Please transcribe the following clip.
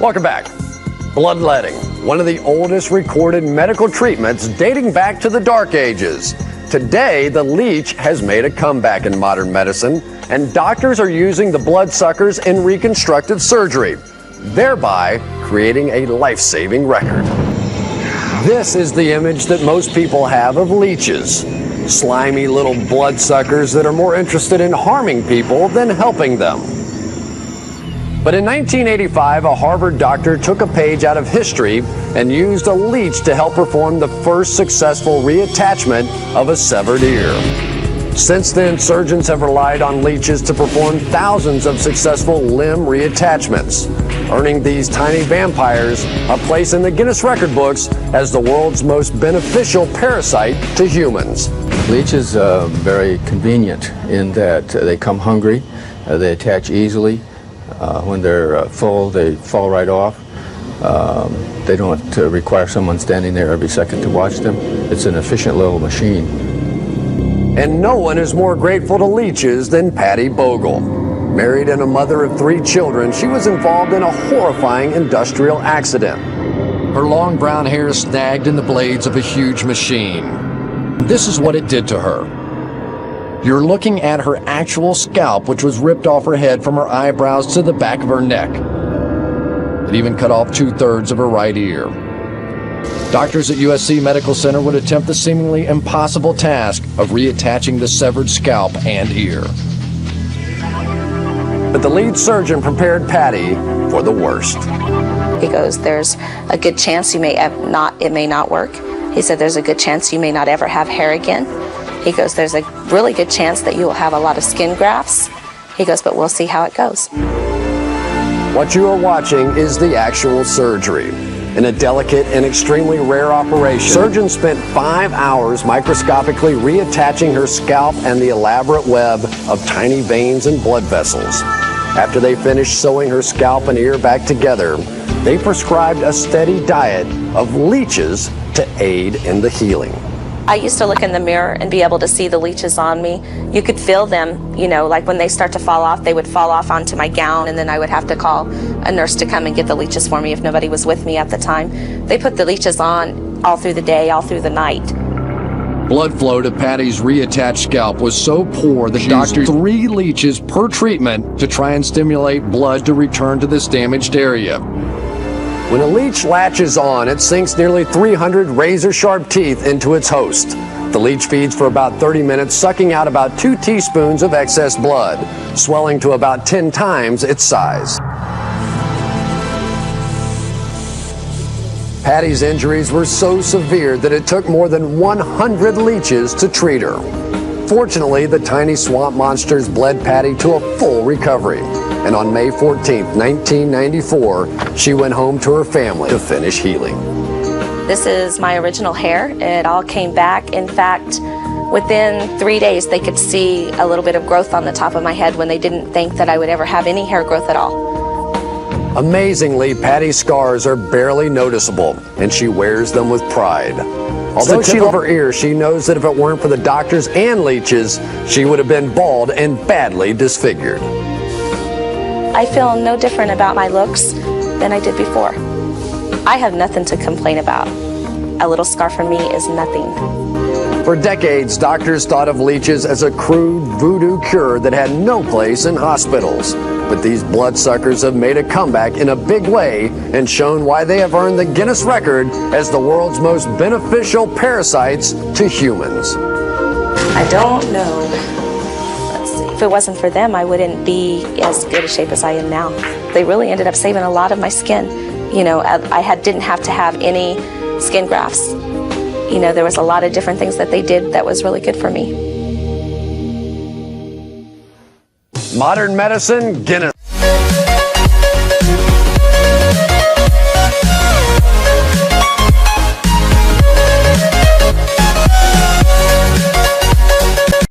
Welcome back. Bloodletting, one of the oldest recorded medical treatments dating back to the Dark Ages. Today, the leech has made a comeback in modern medicine, and doctors are using the bloodsuckers in reconstructive surgery, thereby creating a life-saving record. This is the image that most people have of leeches. Slimy little bloodsuckers that are more interested in harming people than helping them. But in 1985, a Harvard doctor took a page out of history and used a leech to help perform the first successful reattachment of a severed ear. Since then, surgeons have relied on leeches to perform thousands of successful limb reattachments, earning these tiny vampires a place in the Guinness record books as the world's most beneficial parasite to humans. Leeches are very convenient in that they come hungry, they attach easily. When they're full, they fall right off. They don't require someone standing there every second to watch them. It's an efficient little machine. And no one is more grateful to leeches than Patty Bogle. Married and a mother of 3 children, she was involved in a horrifying industrial accident. Her long brown hair snagged in the blades of a huge machine. This is what it did to her. You're looking at her actual scalp, which was ripped off her head from her eyebrows to the back of her neck. It even cut off 2/3 of her right ear. Doctors at USC Medical Center would attempt the seemingly impossible task of reattaching the severed scalp and ear. But the lead surgeon prepared Patty for the worst. He goes, there's a good chance it may not work. He said, there's a good chance you may not ever have hair again. He goes, there's a really good chance that you will have a lot of skin grafts. He goes, but we'll see how it goes. What you are watching is the actual surgery. In a delicate and extremely rare operation, surgeons spent 5 hours microscopically reattaching her scalp and the elaborate web of tiny veins and blood vessels. After they finished sewing her scalp and ear back together, they prescribed a steady diet of leeches to aid in the healing. I used to look in the mirror and be able to see the leeches on me. You could feel them, you know, like when they start to fall off, they would fall off onto my gown, and then I would have to call a nurse to come and get the leeches for me if nobody was with me at the time. They put the leeches on all through the day, all through the night. Blood flow to Patty's reattached scalp was so poor that doctors used 3 leeches per treatment to try and stimulate blood to return to this damaged area. When a leech latches on, it sinks nearly 300 razor-sharp teeth into its host. The leech feeds for about 30 minutes, sucking out about 2 teaspoons of excess blood, swelling to about 10 times its size. Patty's injuries were so severe that it took more than 100 leeches to treat her. Fortunately, the tiny swamp monsters bled Patty to a full recovery. And on May 14, 1994, she went home to her family to finish healing. This is my original hair. It all came back. In fact, within 3 days, they could see a little bit of growth on the top of my head when they didn't think that I would ever have any hair growth at all. Amazingly, Patty's scars are barely noticeable, and she wears them with pride. Although she loves her ear, she knows that if it weren't for the doctors and leeches, she would have been bald and badly disfigured. I feel no different about my looks than I did before. I have nothing to complain about. A little scar for me is nothing. For decades, doctors thought of leeches as a crude voodoo cure that had no place in hospitals. But these bloodsuckers have made a comeback in a big way and shown why they have earned the Guinness record as the world's most beneficial parasites to humans. I don't know. Let's see. If it wasn't for them, I wouldn't be as good a shape as I am now. They really ended up saving a lot of my skin. You know, I didn't have to have any skin grafts. You know, there was a lot of different things that they did that was really good for me. Modern medicine, Guinness.